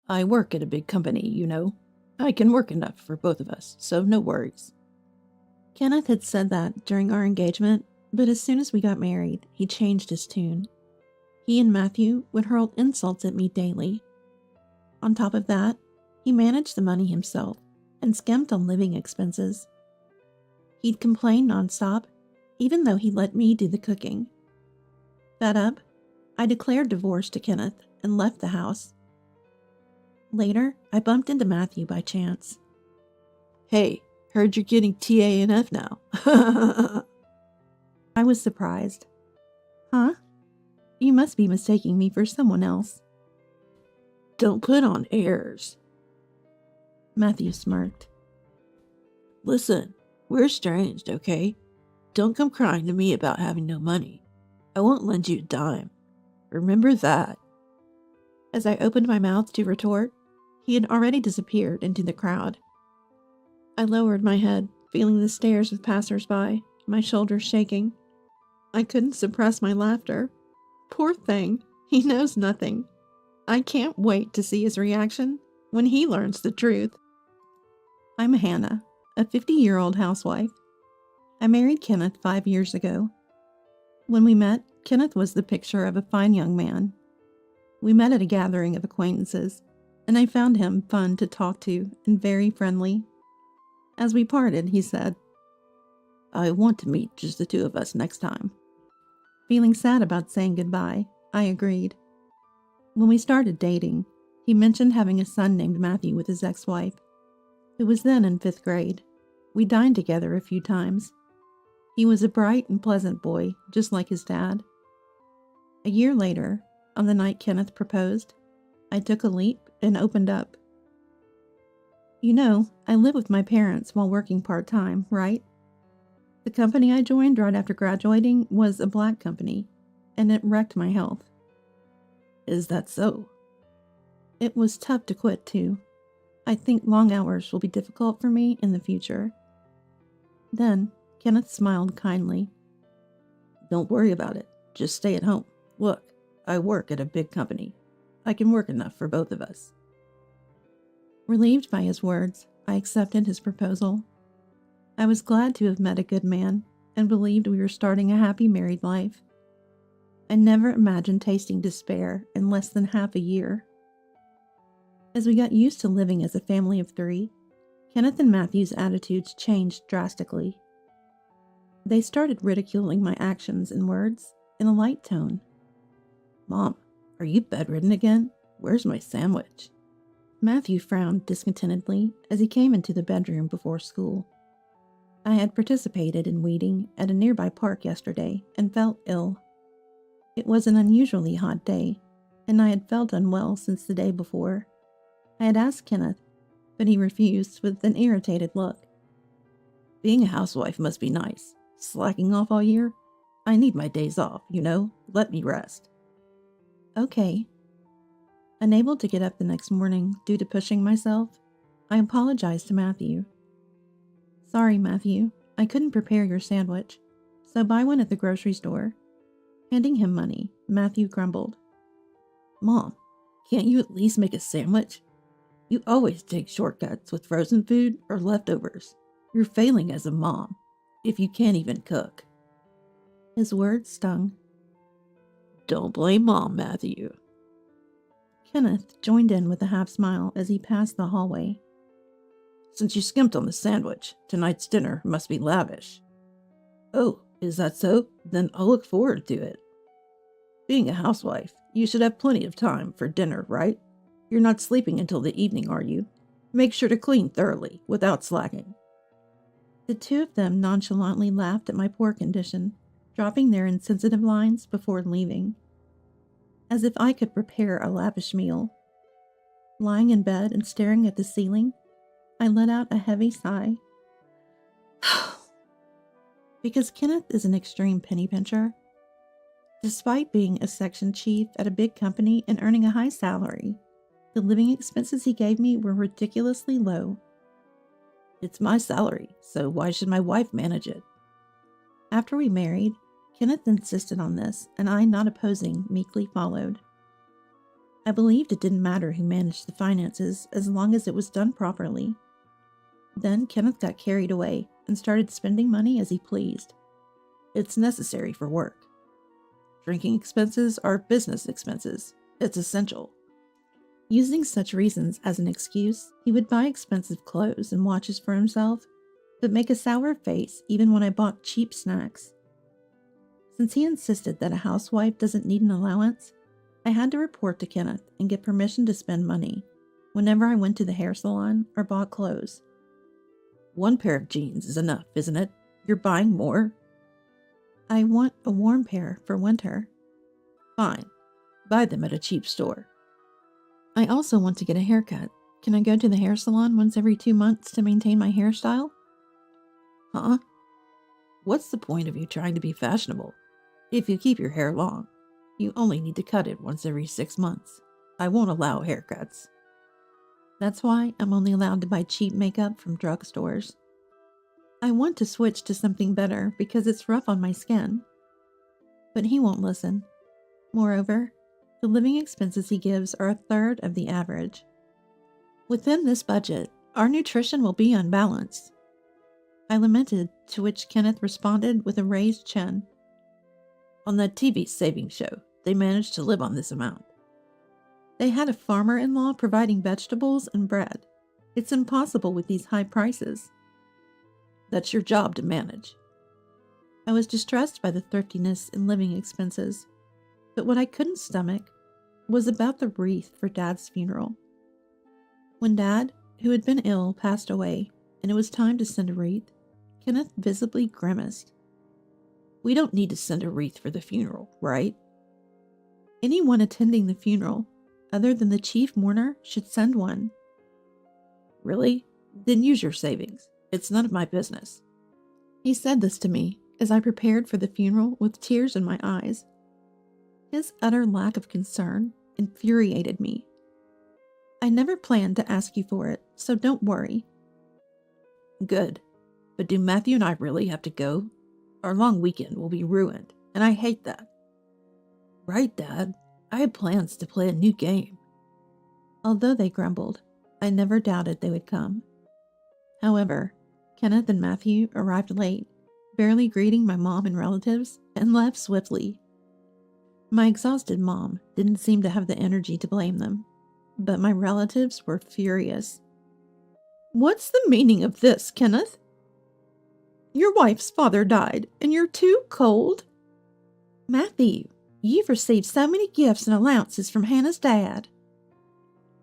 I work at a big company, you know. I can work enough for both of us, so no worries. Kenneth had said that during our engagement, but as soon as we got married, he changed his tune. He and Matthew would hurl insults at me daily. On top of that, he managed the money himself and skimped on living expenses. He'd complain nonstop, even though he let me do the cooking. Fed up, I declared divorce to Kenneth and left the house. Later, I bumped into Matthew by chance. Hey, heard you're getting TANF now. I was surprised. Huh? You must be mistaking me for someone else. Don't put on airs. Matthew smirked. Listen, we're estranged, okay? Don't come crying to me about having no money. I won't lend you a dime. Remember that. As I opened my mouth to retort, he had already disappeared into the crowd. I lowered my head, feeling the stares of passers-by, my shoulders shaking. I couldn't suppress my laughter. Poor thing, he knows nothing. I can't wait to see his reaction when he learns the truth. I'm Hannah, a 50-year-old housewife. I married Kenneth 5 years ago. When we met, Kenneth was the picture of a fine young man. We met at a gathering of acquaintances, and I found him fun to talk to and very friendly. As we parted, he said, I want to meet just the two of us next time. Feeling sad about saying goodbye, I agreed. When we started dating, he mentioned having a son named Matthew with his ex-wife, who was then in 5th grade. We dined together a few times. He was a bright and pleasant boy, just like his dad. A year later, on the night Kenneth proposed, I took a leap and opened up. You know, I live with my parents while working part-time, right? The company I joined right after graduating was a black company, and it wrecked my health. Is that so? It was tough to quit, too. I think long hours will be difficult for me in the future. Then, Kenneth smiled kindly. Don't worry about it. Just stay at home. Look, I work at a big company. I can work enough for both of us. Relieved by his words, I accepted his proposal. I was glad to have met a good man and believed we were starting a happy married life. I never imagined tasting despair in less than half a year. As we got used to living as a family of 3, Kenneth and Matthew's attitudes changed drastically. They started ridiculing my actions and words in a light tone. Mom, are you bedridden again? Where's my sandwich? Matthew frowned discontentedly as he came into the bedroom before school. I had participated in weeding at a nearby park yesterday and felt ill. It was an unusually hot day, and I had felt unwell since the day before. I had asked Kenneth, but he refused with an irritated look. Being a housewife must be nice. Slacking off all year? I need my days off, you know? Let me rest. Okay. Unable to get up the next morning due to pushing myself, I apologized to Matthew. Sorry, Matthew, I couldn't prepare your sandwich, so buy one at the grocery store. Handing him money, Matthew grumbled. Mom, can't you at least make a sandwich? You always take shortcuts with frozen food or leftovers. You're failing as a mom, if you can't even cook. His words stung. Don't blame Mom, Matthew. Kenneth joined in with a half smile as he passed the hallway. Since you skimped on the sandwich, tonight's dinner must be lavish. Oh, is that so? Then I'll look forward to it. Being a housewife, you should have plenty of time for dinner, right? You're not sleeping until the evening, are you? Make sure to clean thoroughly, without slacking. The two of them nonchalantly laughed at my poor condition, dropping their insensitive lines before leaving. As if I could prepare a lavish meal. Lying in bed and staring at the ceiling, I let out a heavy sigh. Because Kenneth is an extreme penny pincher. Despite being a section chief at a big company and earning a high salary, the living expenses he gave me were ridiculously low. It's my salary, so why should my wife manage it? After we married, Kenneth insisted on this, and I, not opposing, meekly followed. I believed it didn't matter who managed the finances as long as it was done properly. Then Kenneth got carried away and started spending money as he pleased. It's necessary for work. Drinking expenses are business expenses. It's essential. Using such reasons as an excuse, he would buy expensive clothes and watches for himself, but make a sour face even when I bought cheap snacks. Since he insisted that a housewife doesn't need an allowance, I had to report to Kenneth and get permission to spend money whenever I went to the hair salon or bought clothes. One pair of jeans is enough, isn't it? You're buying more? I want a warm pair for winter. Fine. Buy them at a cheap store. I also want to get a haircut. Can I go to the hair salon once every 2 months to maintain my hairstyle? Huh? What's the point of you trying to be fashionable? If you keep your hair long, you only need to cut it once every 6 months. I won't allow haircuts. That's why I'm only allowed to buy cheap makeup from drugstores. I want to switch to something better because it's rough on my skin. But he won't listen. Moreover, the living expenses he gives are a third of the average. Within this budget, our nutrition will be unbalanced. I lamented, to which Kenneth responded with a raised chin. On that TV savings show, they managed to live on this amount. They had a farmer-in-law providing vegetables and bread. It's impossible with these high prices. That's your job to manage. I was distressed by the thriftiness in living expenses, but what I couldn't stomach was about the wreath for Dad's funeral. When Dad, who had been ill, passed away, and it was time to send a wreath, Kenneth visibly grimaced. We don't need to send a wreath for the funeral, right? Anyone attending the funeral, other than the chief mourner, should send one. Really? Then use your savings. It's none of my business. He said this to me as I prepared for the funeral with tears in my eyes. His utter lack of concern infuriated me. I never planned to ask you for it, so don't worry. Good. But do Matthew and I really have to go? Our long weekend will be ruined, and I hate that. Right, Dad? I had plans to play a new game. Although they grumbled, I never doubted they would come. However, Kenneth and Matthew arrived late, barely greeting my mom and relatives, and left swiftly. My exhausted mom didn't seem to have the energy to blame them, but my relatives were furious. What's the meaning of this, Kenneth? Your wife's father died, and you're too cold? Matthew, you've received so many gifts and allowances from Hannah's dad.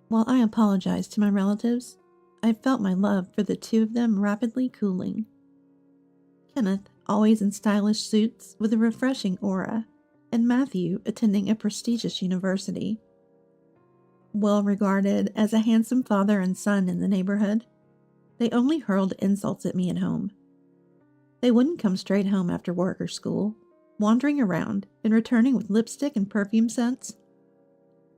While I apologized to my relatives, I felt my love for the two of them rapidly cooling. Kenneth, always in stylish suits with a refreshing aura, and Matthew attending a prestigious university. Well regarded as a handsome father and son in the neighborhood, they only hurled insults at me at home. They wouldn't come straight home after work or school, wandering around and returning with lipstick and perfume scents.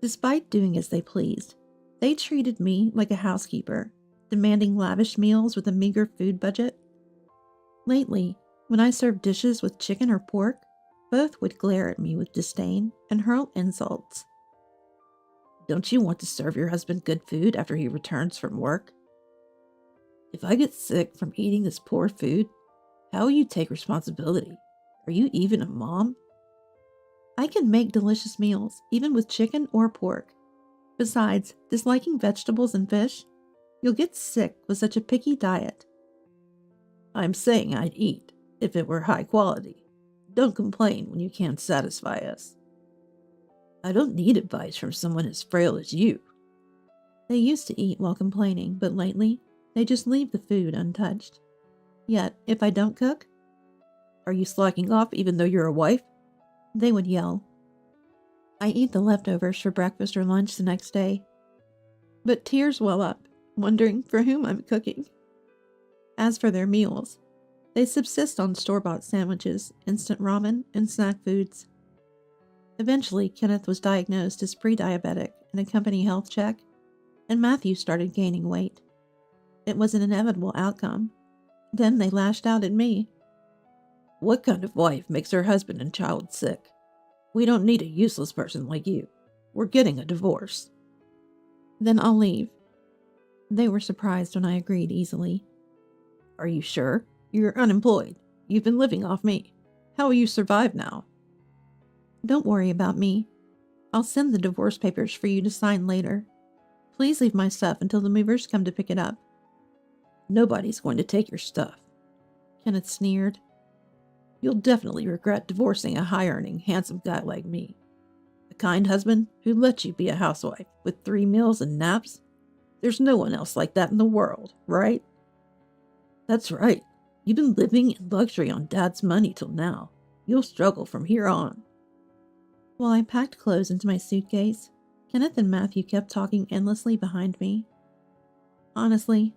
Despite doing as they pleased, they treated me like a housekeeper, demanding lavish meals with a meager food budget. Lately, when I served dishes with chicken or pork, both would glare at me with disdain and hurl insults. Don't you want to serve your husband good food after he returns from work? If I get sick from eating this poor food, how will you take responsibility? Are you even a mom? I can make delicious meals, even with chicken or pork. Besides, disliking vegetables and fish, you'll get sick with such a picky diet. I'm saying I'd eat, if it were high quality. Don't complain when you can't satisfy us. I don't need advice from someone as frail as you. They used to eat while complaining, but lately, they just leave the food untouched. Yet, if I don't cook, are you slacking off even though you're a wife? They would yell. I eat the leftovers for breakfast or lunch the next day. But tears well up, wondering for whom I'm cooking. As for their meals, they subsist on store-bought sandwiches, instant ramen, and snack foods. Eventually, Kenneth was diagnosed as pre-diabetic in a company health check, and Matthew started gaining weight. It was an inevitable outcome. Then they lashed out at me. What kind of wife makes her husband and child sick? We don't need a useless person like you. We're getting a divorce. Then I'll leave. They were surprised when I agreed easily. Are you sure? You're unemployed. You've been living off me. How will you survive now? Don't worry about me. I'll send the divorce papers for you to sign later. Please leave my stuff until the movers come to pick it up. Nobody's going to take your stuff. Kenneth sneered. You'll definitely regret divorcing a high-earning, handsome guy like me. A kind husband who lets you be a housewife with 3 meals and naps. There's no one else like that in the world, right? That's right. You've been living in luxury on Dad's money till now. You'll struggle from here on. While I packed clothes into my suitcase, Kenneth and Matthew kept talking endlessly behind me. Honestly,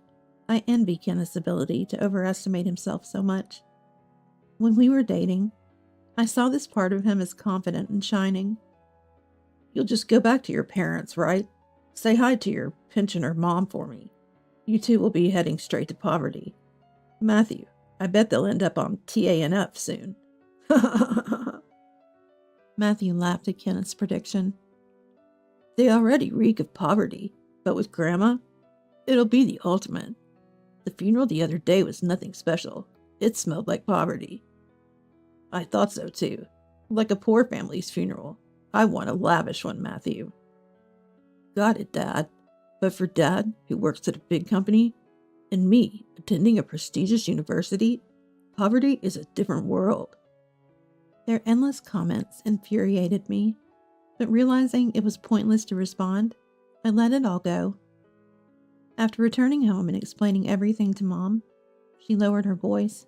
I envy Kenneth's ability to overestimate himself so much. When we were dating, I saw this part of him as confident and shining. You'll just go back to your parents, right? Say hi to your pensioner mom for me. You two will be heading straight to poverty. Matthew, I bet they'll end up on TANF soon. Matthew laughed at Kenneth's prediction. They already reek of poverty, but with Grandma, it'll be the ultimate. The funeral the other day was nothing special. It smelled like poverty. I thought so too. Like a poor family's funeral. I want a lavish one, Matthew. Got it, Dad. But for Dad, who works at a big company, and me, attending a prestigious university, poverty is a different world. Their endless comments infuriated me, but realizing it was pointless to respond, I let it all go. After returning home and explaining everything to Mom, she lowered her voice.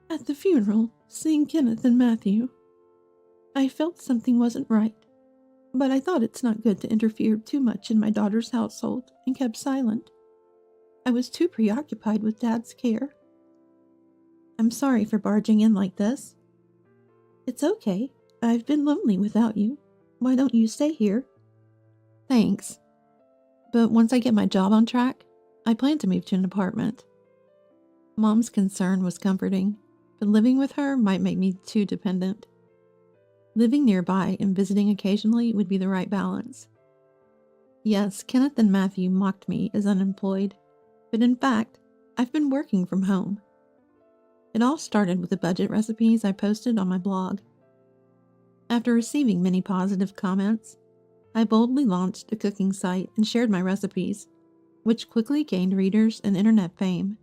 At the funeral, seeing Kenneth and Matthew, I felt something wasn't right, but I thought it's not good to interfere too much in my daughter's household and kept silent. I was too preoccupied with Dad's care. I'm sorry for barging in like this. It's okay. I've been lonely without you. Why don't you stay here? Thanks. But once I get my job on track, I plan to move to an apartment. Mom's concern was comforting, but living with her might make me too dependent. Living nearby and visiting occasionally would be the right balance. Yes, Kenneth and Matthew mocked me as unemployed, but in fact, I've been working from home. It all started with the budget recipes I posted on my blog. After receiving many positive comments, I boldly launched a cooking site and shared my recipes, which quickly gained readers and internet fame.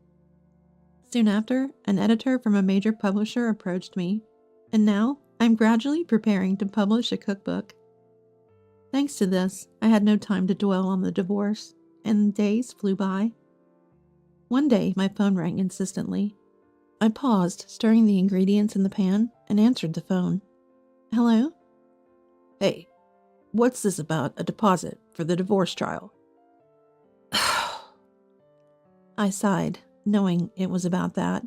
Soon after, an editor from a major publisher approached me, and now I'm gradually preparing to publish a cookbook. Thanks to this, I had no time to dwell on the divorce, and days flew by. One day, my phone rang insistently. I paused, stirring the ingredients in the pan, and answered the phone. Hello? Hey, what's this about a deposit for the divorce trial? I sighed, knowing it was about that.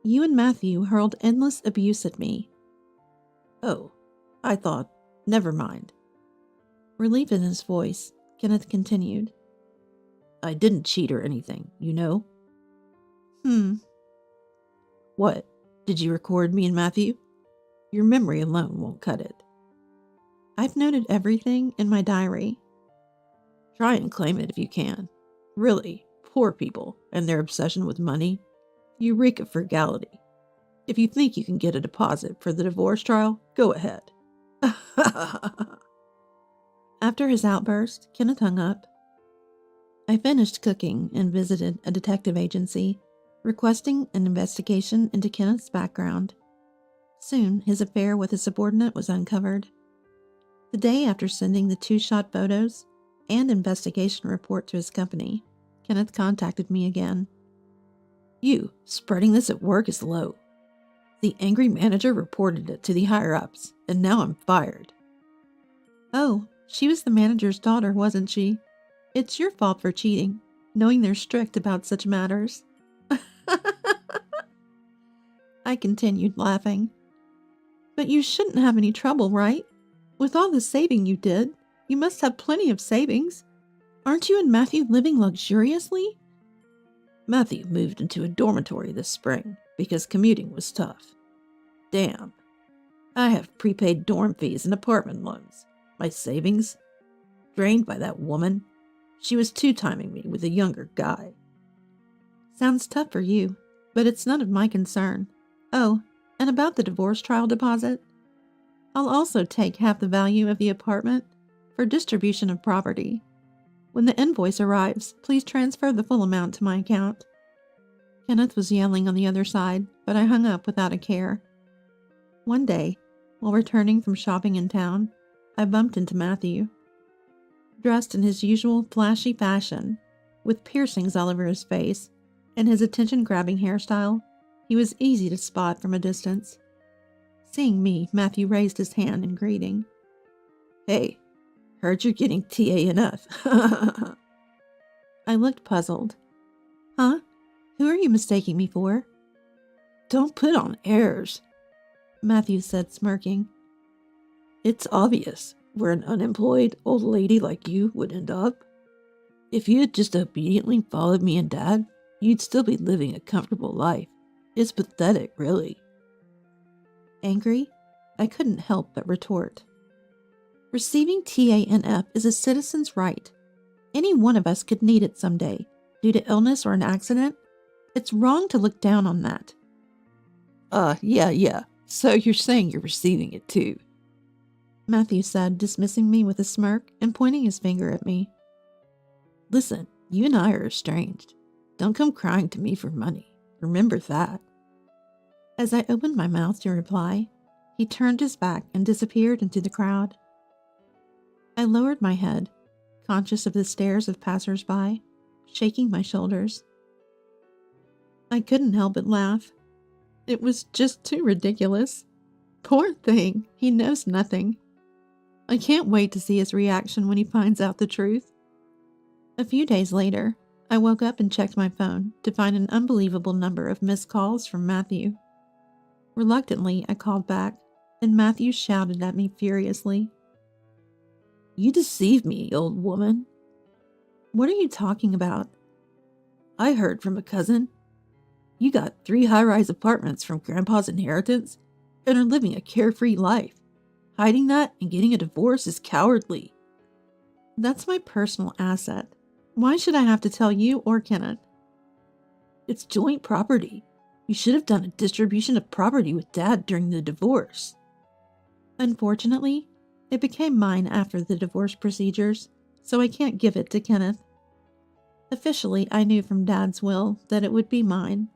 You and Matthew hurled endless abuse at me. Oh, I thought, never mind. Relief in his voice, Kenneth continued. I didn't cheat or anything, you know? What? Did you record me and Matthew? Your memory alone won't cut it. I've noted everything in my diary. Try and claim it if you can. Really, poor people and their obsession with money. You reek of frugality. If you think you can get a deposit for the divorce trial, go ahead. After his outburst, Kenneth hung up. I finished cooking and visited a detective agency, requesting an investigation into Kenneth's background. Soon, his affair with a subordinate was uncovered. The day after sending the 2-shot photos and investigation report to his company, Kenneth contacted me again. You, spreading this at work is low. The angry manager reported it to the higher-ups, and now I'm fired. Oh, she was the manager's daughter, wasn't she? It's your fault for cheating, knowing they're strict about such matters. I continued laughing. But you shouldn't have any trouble, right? With all the saving you did, you must have plenty of savings. Aren't you and Matthew living luxuriously? Matthew moved into a dormitory this spring because commuting was tough. Damn. I have prepaid dorm fees and apartment loans. My savings? Drained by that woman. She was two-timing me with a younger guy. Sounds tough for you, but it's none of my concern. Oh, and about the divorce trial deposit? I'll also take half the value of the apartment for distribution of property. When the invoice arrives, please transfer the full amount to my account. Kenneth was yelling on the other side, but I hung up without a care. One day, while returning from shopping in town, I bumped into Matthew. Dressed in his usual flashy fashion, with piercings all over his face, and his attention-grabbing hairstyle, he was easy to spot from a distance. Seeing me, Matthew raised his hand in greeting. Hey, heard you're getting TANF. I looked puzzled. Huh? Who are you mistaking me for? Don't put on airs, Matthew said, smirking. It's obvious where an unemployed old lady like you would end up. If you had just obediently followed me and Dad, you'd still be living a comfortable life. It's pathetic, really. Angry, I couldn't help but retort. Receiving TANF is a citizen's right. Any one of us could need it someday, due to illness or an accident. It's wrong to look down on that. Yeah. So you're saying you're receiving it too? Matthew said, dismissing me with a smirk and pointing his finger at me. Listen, you and I are estranged. Don't come crying to me for money. Remember that. As I opened my mouth to reply, he turned his back and disappeared into the crowd. I lowered my head, conscious of the stares of passers-by, shaking my shoulders. I couldn't help but laugh. It was just too ridiculous. Poor thing, he knows nothing. I can't wait to see his reaction when he finds out the truth. A few days later, I woke up and checked my phone to find an unbelievable number of missed calls from Matthew. Reluctantly, I called back, and Matthew shouted at me furiously. You deceived me, old woman. What are you talking about? I heard from a cousin. You got 3 high-rise apartments from Grandpa's inheritance and are living a carefree life. Hiding that and getting a divorce is cowardly. That's my personal asset. Why should I have to tell you or Kenneth? It's joint property. You should have done a distribution of property with Dad during the divorce. Unfortunately, it became mine after the divorce procedures, so I can't give it to Kenneth. Officially, I knew from Dad's will that it would be mine,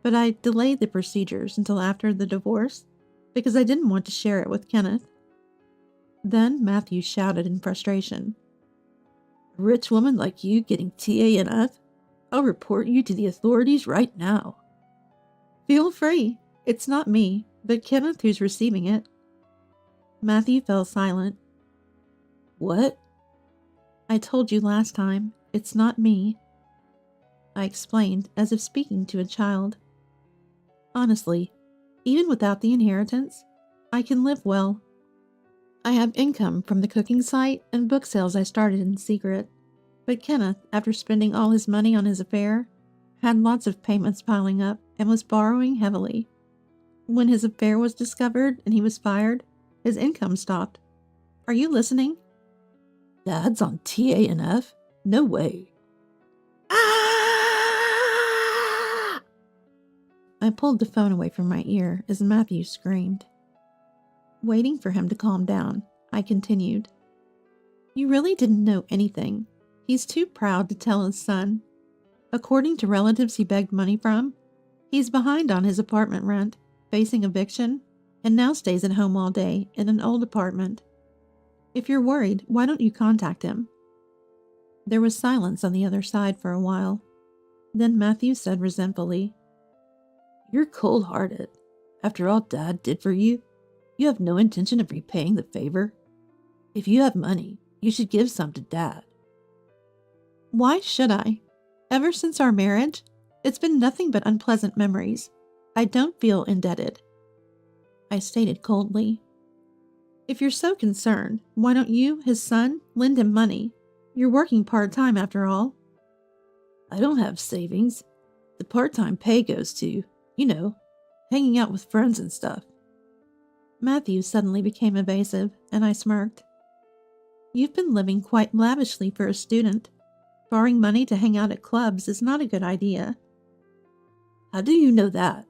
but I delayed the procedures until after the divorce because I didn't want to share it with Kenneth. Then Matthew shouted in frustration. A rich woman like you getting TANF? I'll report you to the authorities right now. Feel free. It's not me, but Kenneth who's receiving it. Matthew fell silent. What? I told you last time, it's not me. I explained as if speaking to a child. Honestly, even without the inheritance, I can live well. I have income from the cooking site and book sales I started in secret, but Kenneth, after spending all his money on his affair, had lots of payments piling up and was borrowing heavily. When his affair was discovered and he was fired, his income stopped. Are you listening? Dad's on TANF? No way. Ah! I pulled the phone away from my ear as Matthew screamed. Waiting for him to calm down, I continued. You really didn't know anything. He's too proud to tell his son. According to relatives he begged money from, he's behind on his apartment rent, facing eviction, and now stays at home all day in an old apartment. If you're worried, why don't you contact him? There was silence on the other side for a while. Then Matthew said resentfully, You're cold-hearted. After all Dad did for you, you have no intention of repaying the favor. If you have money, you should give some to Dad. Why should I? Ever since our marriage, it's been nothing but unpleasant memories. I don't feel indebted. I stated coldly. If you're so concerned, why don't you, his son, lend him money? You're working part-time after all. I don't have savings. The part-time pay goes to, hanging out with friends and stuff. Matthew suddenly became evasive, and I smirked. You've been living quite lavishly for a student. Borrowing money to hang out at clubs is not a good idea. How do you know that?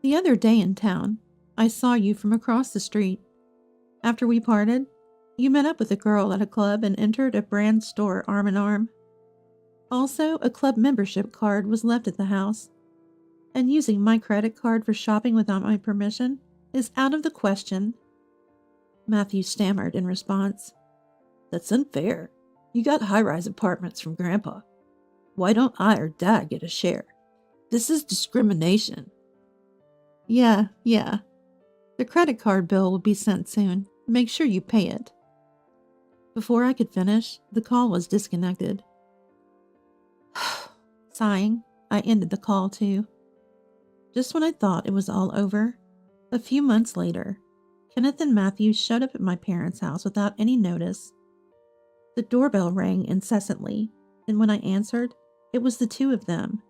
The other day in town, I saw you from across the street. After we parted, you met up with a girl at a club and entered a brand store arm in arm. Also, a club membership card was left at the house, and using my credit card for shopping without my permission is out of the question. Matthew stammered in response. That's unfair. You got high-rise apartments from Grandpa. Why don't I or Dad get a share? This is discrimination. Yeah. The credit card bill will be sent soon. Make sure you pay it. Before I could finish, the call was disconnected. Sighing, I ended the call too. Just when I thought it was all over, a few months later, Kenneth and Matthew showed up at my parents' house without any notice. The doorbell rang incessantly, and when I answered, it was the two of them.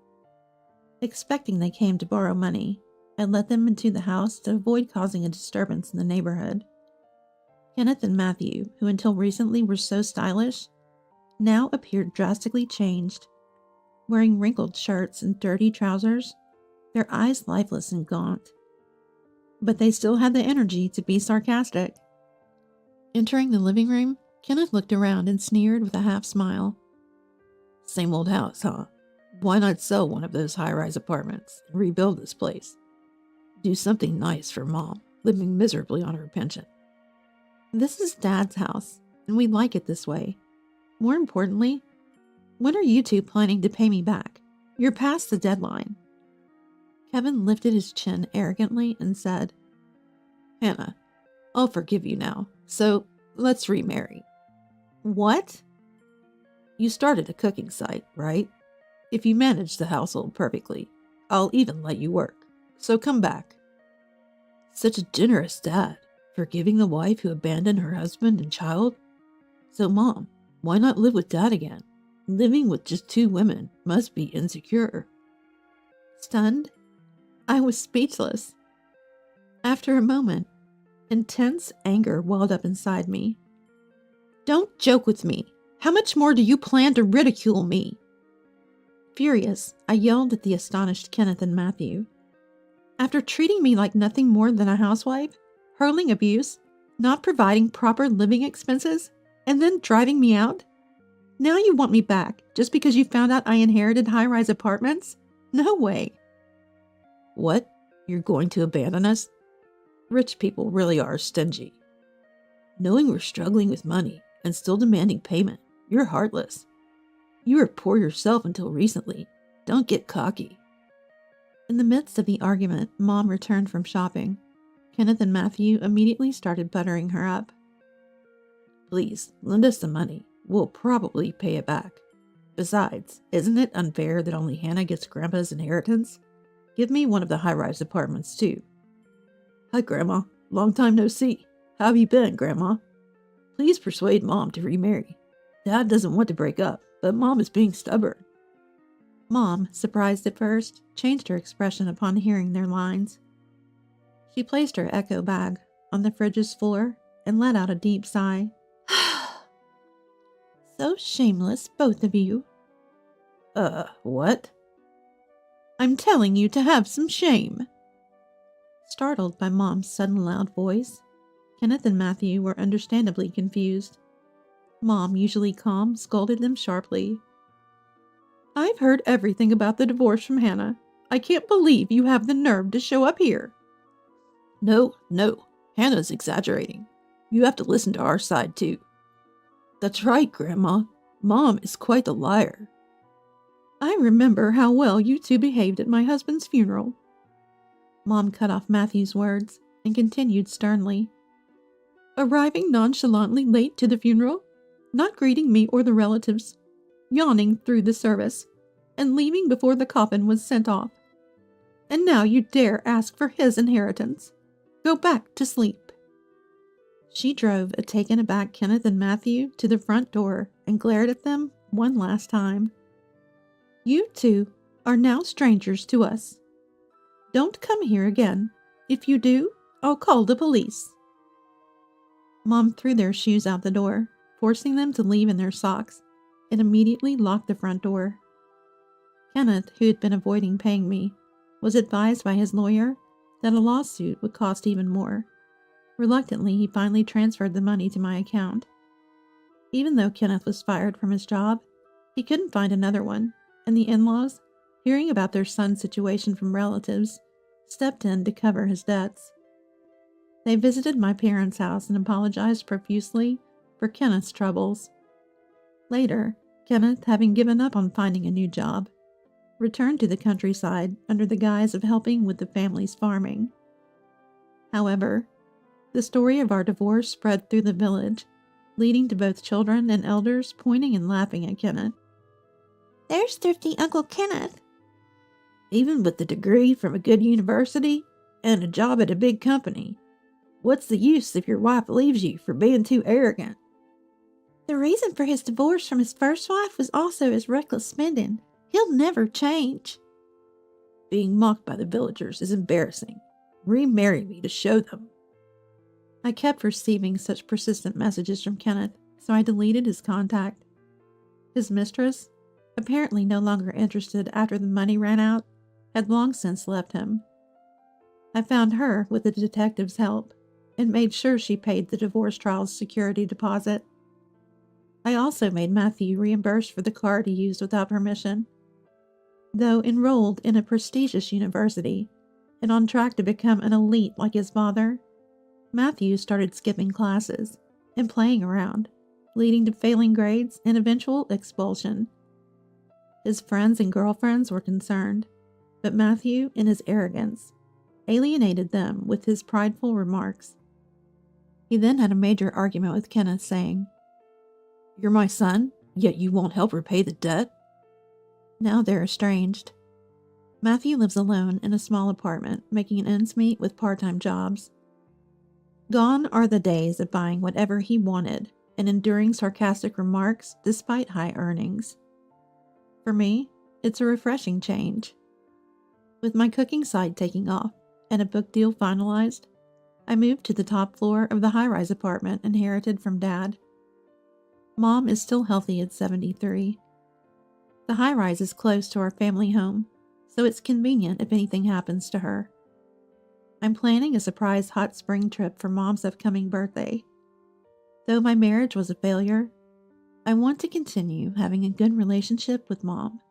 Expecting they came to borrow money, I let them into the house to avoid causing a disturbance in the neighborhood. Kenneth and Matthew, who until recently were so stylish, now appeared drastically changed. Wearing wrinkled shirts and dirty trousers, their eyes lifeless and gaunt. But they still had the energy to be sarcastic. Entering the living room, Kenneth looked around and sneered with a half-smile. Same old house, huh? Why not sell one of those high-rise apartments and rebuild this place? Do something nice for Mom, living miserably on her pension. This is Dad's house, and we like it this way. More importantly, when are you two planning to pay me back? You're past the deadline. Kevin lifted his chin arrogantly and said, Hannah, I'll forgive you now, so let's remarry. What? You started a cooking site, right? If you manage the household perfectly, I'll even let you work. So come back. Such a generous dad, forgiving the wife who abandoned her husband and child. So Mom, why not live with Dad again? Living with just two women must be insecure. Stunned, I was speechless. After a moment, intense anger welled up inside me. Don't joke with me. How much more do you plan to ridicule me? Furious, I yelled at the astonished Kenneth and Matthew. After treating me like nothing more than a housewife, hurling abuse, not providing proper living expenses, and then driving me out? Now you want me back just because you found out I inherited high-rise apartments? No way. What? You're going to abandon us? Rich people really are stingy. Knowing we're struggling with money and still demanding payment, you're heartless. You were poor yourself until recently. Don't get cocky. In the midst of the argument, Mom returned from shopping. Kenneth and Matthew immediately started buttering her up. Please, lend us the money. We'll probably pay it back. Besides, isn't it unfair that only Hannah gets Grandpa's inheritance? Give me one of the high-rise apartments, too. Hi, Grandma. Long time no see. How have you been, Grandma? Please persuade Mom to remarry. Dad doesn't want to break up, but Mom is being stubborn. Mom, surprised at first, changed her expression upon hearing their lines. She placed her echo bag on the fridge's floor and let out a deep sigh. So shameless, both of you. What? I'm telling you to have some shame. Startled by Mom's sudden loud voice, Kenneth and Matthew were understandably confused. Mom, usually calm, scolded them sharply. I've heard everything about the divorce from Hannah. I can't believe you have the nerve to show up here. No. Hannah's exaggerating. You have to listen to our side, too. That's right, Grandma. Mom is quite the liar. I remember how well you two behaved at my husband's funeral. Mom cut off Matthew's words and continued sternly. Arriving nonchalantly late to the funeral, not greeting me or the relatives, yawning through the service, and leaving before the coffin was sent off. And now you dare ask for his inheritance. Go back to sleep. She drove a taken aback Kenneth and Matthew to the front door and glared at them one last time. You two are now strangers to us. Don't come here again. If you do, I'll call the police. Mom threw their shoes out the door, forcing them to leave in their socks, and immediately locked the front door. Kenneth, who had been avoiding paying me, was advised by his lawyer that a lawsuit would cost even more. Reluctantly, he finally transferred the money to my account. Even though Kenneth was fired from his job, he couldn't find another one, and the in-laws, hearing about their son's situation from relatives, stepped in to cover his debts. They visited my parents' house and apologized profusely for Kenneth's troubles. Later, Kenneth, having given up on finding a new job, returned to the countryside under the guise of helping with the family's farming. However, the story of our divorce spread through the village, leading to both children and elders pointing and laughing at Kenneth. There's thrifty Uncle Kenneth. Even with the degree from a good university and a job at a big company, what's the use if your wife leaves you for being too arrogant? The reason for his divorce from his first wife was also his reckless spending. He'll never change. Being mocked by the villagers is embarrassing. Remarry me to show them. I kept receiving such persistent messages from Kenneth, so I deleted his contact. His mistress, apparently no longer interested after the money ran out, had long since left him. I found her with the detective's help and made sure she paid the divorce trial's security deposit. I also made Matthew reimburse for the card he used without permission. Though enrolled in a prestigious university and on track to become an elite like his father, Matthew started skipping classes and playing around, leading to failing grades and eventual expulsion. His friends and girlfriends were concerned, but Matthew, in his arrogance, alienated them with his prideful remarks. He then had a major argument with Kenneth, saying, "You're my son, yet you won't help repay the debt?" Now they're estranged. Matthew lives alone in a small apartment, making ends meet with part-time jobs. Gone are the days of buying whatever he wanted and enduring sarcastic remarks despite high earnings. For me, it's a refreshing change. With my cooking side taking off and a book deal finalized, I moved to the top floor of the high-rise apartment inherited from Dad. Mom is still healthy at 73. The high-rise is close to our family home, so it's convenient if anything happens to her. I'm planning a surprise hot spring trip for Mom's upcoming birthday. Though my marriage was a failure, I want to continue having a good relationship with Mom.